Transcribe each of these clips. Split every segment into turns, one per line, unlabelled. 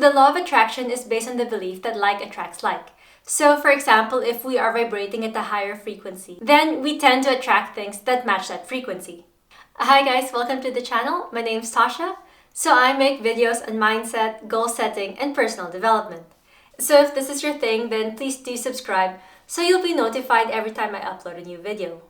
the law of attraction is based on the belief that like attracts like. So for example, if we are vibrating at a higher frequency, then we tend to attract things that match that frequency. Hi guys, welcome to the channel. My name's Tasha. So I make videos on mindset, goal setting, and personal development. So if this is your thing, then please do subscribe so you'll be notified every time I upload a new video.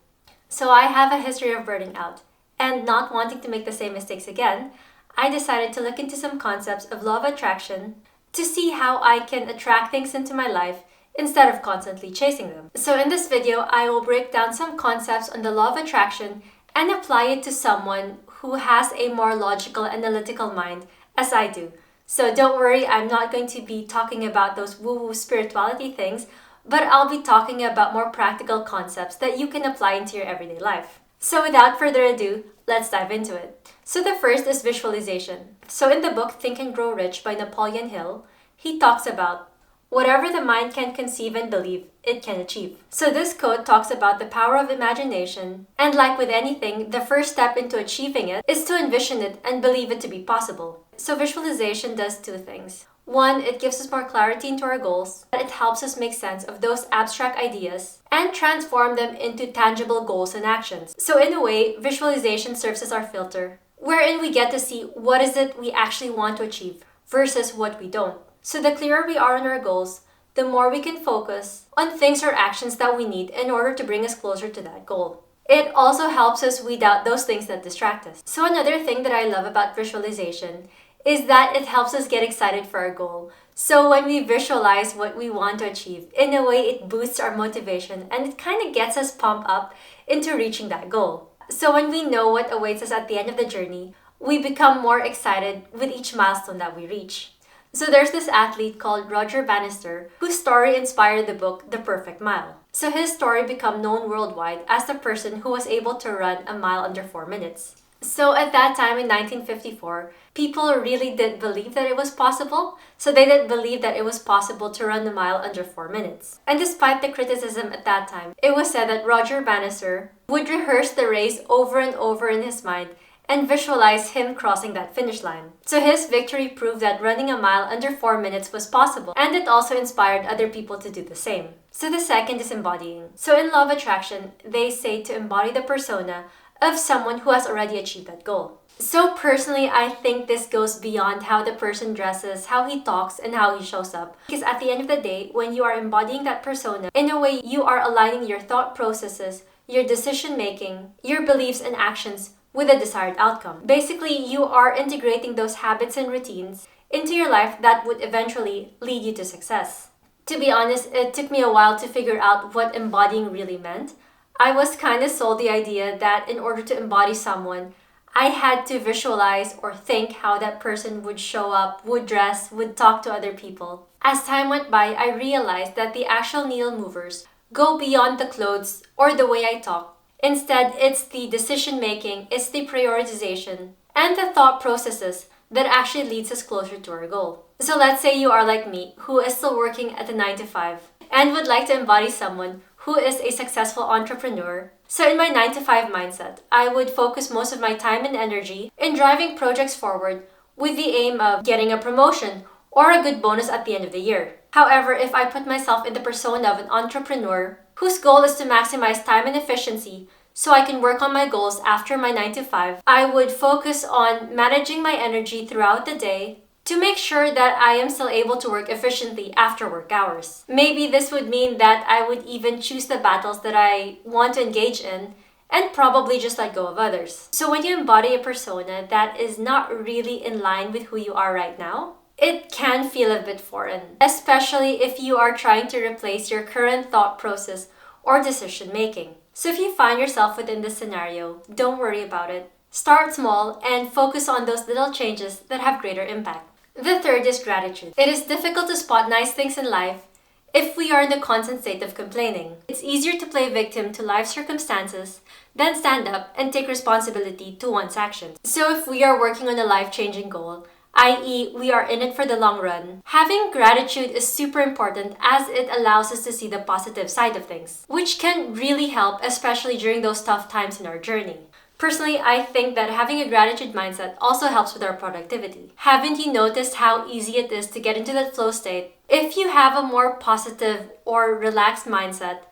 So I have a history of burning out, and not wanting to make the same mistakes again, I decided to look into some concepts of law of attraction to see how I can attract things into my life instead of constantly chasing them. So in this video, I will break down some concepts on the law of attraction and apply it to someone who has a more logical, analytical mind as I do. So don't worry, I'm not going to be talking about those woo-woo spirituality things, but I'll be talking about more practical concepts that you can apply into your everyday life. So without further ado, let's dive into it. So the first is visualization. So in the book Think and Grow Rich by Napoleon Hill, he talks about whatever the mind can conceive and believe, it can achieve. So this quote talks about the power of imagination, and like with anything, the first step into achieving it is to envision it and believe it to be possible. So visualization does two things. One, it gives us more clarity into our goals. It helps us make sense of those abstract ideas and transform them into tangible goals and actions. So in a way, visualization serves as our filter, wherein we get to see what is it we actually want to achieve versus what we don't. So the clearer we are on our goals, the more we can focus on things or actions that we need in order to bring us closer to that goal. It also helps us weed out those things that distract us. So another thing that I love about visualization is that it helps us get excited for our goal. So when we visualize what we want to achieve, in a way it boosts our motivation and it kind of gets us pumped up into reaching that goal. So when we know what awaits us at the end of the journey, we become more excited with each milestone that we reach. So there's this athlete called Roger Bannister whose story inspired the book The Perfect Mile. So his story became known worldwide as the person who was able to run a mile under 4 minutes. So at that time in 1954, people really did believe that it was possible. So they did believe that it was possible to run a mile under 4 minutes. And despite the criticism at that time, it was said that Roger Bannister would rehearse the race over and over in his mind and visualize him crossing that finish line. So his victory proved that running a mile under 4 minutes was possible, and it also inspired other people to do the same. So the second is embodying. So in law of attraction, they say to embody the persona of someone who has already achieved that goal. So personally, I think this goes beyond how the person dresses, how he talks, and how he shows up. Because at the end of the day, when you are embodying that persona, in a way you are aligning your thought processes, your decision making, your beliefs and actions with a desired outcome. Basically, you are integrating those habits and routines into your life that would eventually lead you to success. To be honest, it took me a while to figure out what embodying really meant. I was kind of sold the idea that in order to embody someone, I had to visualize or think how that person would show up, would dress, would talk to other people. As time went by, I realized that the actual needle movers go beyond the clothes or the way I talk. Instead, it's the decision-making, it's the prioritization, and the thought processes that actually leads us closer to our goal. So let's say you are like me, who is still working at a 9 to 5, and would like to embody someone who is a successful entrepreneur. So in my 9 to 5 mindset, I would focus most of my time and energy in driving projects forward with the aim of getting a promotion or a good bonus at the end of the year. However, if I put myself in the persona of an entrepreneur whose goal is to maximize time and efficiency so I can work on my goals after my 9 to 5, I would focus on managing my energy throughout the day to make sure that I am still able to work efficiently after work hours. Maybe this would mean that I would even choose the battles that I want to engage in and probably just let go of others. So when you embody a persona that is not really in line with who you are right now, it can feel a bit foreign, especially if you are trying to replace your current thought process or decision making. So if you find yourself within this scenario, don't worry about it. Start small and focus on those little changes that have greater impact. The third is gratitude. It is difficult to spot nice things in life if we are in the constant state of complaining. It's easier to play victim to life circumstances than stand up and take responsibility to one's actions. So if we are working on a life-changing goal, i.e., we are in it for the long run, having gratitude is super important as it allows us to see the positive side of things, which can really help, especially during those tough times in our journey. Personally, I think that having a gratitude mindset also helps with our productivity. Haven't you noticed how easy it is to get into that flow state if you have a more positive or relaxed mindset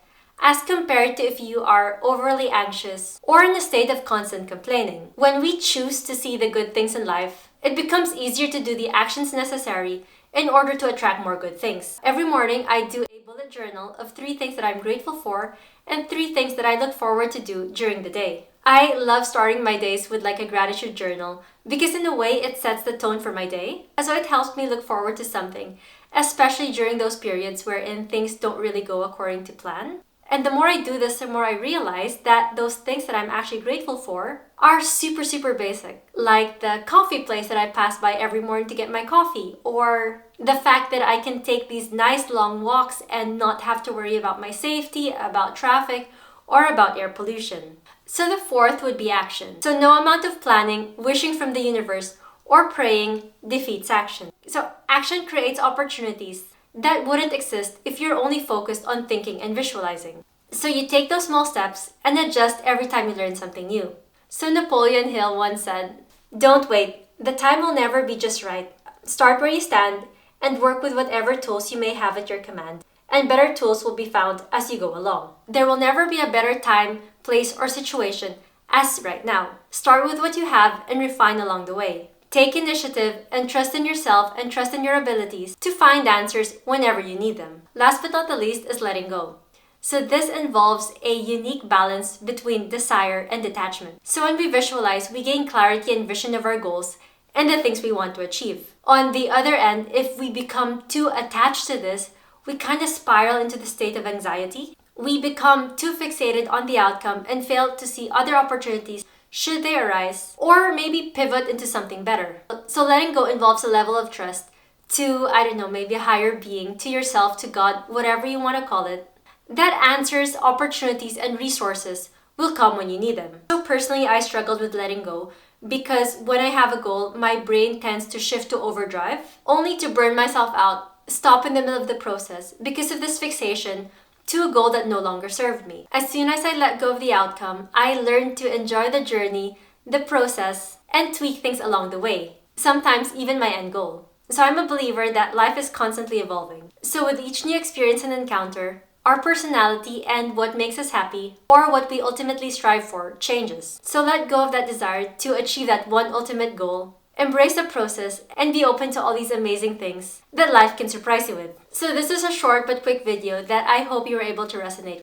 as compared to if you are overly anxious or in a state of constant complaining? When we choose to see the good things in life, it becomes easier to do the actions necessary in order to attract more good things. Every morning, I do a bullet journal of 3 things that I'm grateful for and 3 things that I look forward to do during the day. I love starting my days with like a gratitude journal because in a way it sets the tone for my day. So it helps me look forward to something, especially during those periods wherein things don't really go according to plan. And the more I do this, the more I realize that those things that I'm actually grateful for are super, super basic. Like the coffee place that I pass by every morning to get my coffee, or the fact that I can take these nice long walks and not have to worry about my safety, about traffic, or about air pollution. So the fourth would be action. So no amount of planning, wishing from the universe, or praying defeats action. So action creates opportunities that wouldn't exist if you're only focused on thinking and visualizing. So you take those small steps and adjust every time you learn something new. So Napoleon Hill once said, "Don't wait. The time will never be just right. Start where you stand and work with whatever tools you may have at your command. And better tools will be found as you go along." There will never be a better time, place, or situation as right now. Start with what you have and refine along the way. Take initiative and trust in yourself and trust in your abilities to find answers whenever you need them. Last but not the least is letting go. So this involves a unique balance between desire and detachment. So when we visualize, we gain clarity and vision of our goals and the things we want to achieve. On the other end, if we become too attached to this, we kind of spiral into the state of anxiety. We become too fixated on the outcome and fail to see other opportunities should they arise, or maybe pivot into something better. So letting go involves a level of trust to, I don't know, maybe a higher being, to yourself, to God, whatever you want to call it, that answers, opportunities, and resources will come when you need them. So personally, I struggled with letting go because when I have a goal, my brain tends to shift to overdrive, only to burn myself out, stop in the middle of the process because of this fixation to a goal that no longer served me. As soon as I let go of the outcome, I learned to enjoy the journey, the process, and tweak things along the way, sometimes even my end goal. So I'm a believer that life is constantly evolving. So with each new experience and encounter, our personality and what makes us happy, or what we ultimately strive for, changes. So let go of that desire to achieve that one ultimate goal. Embrace the process and be open to all these amazing things that life can surprise you with. So this is a short but quick video that I hope you were able to resonate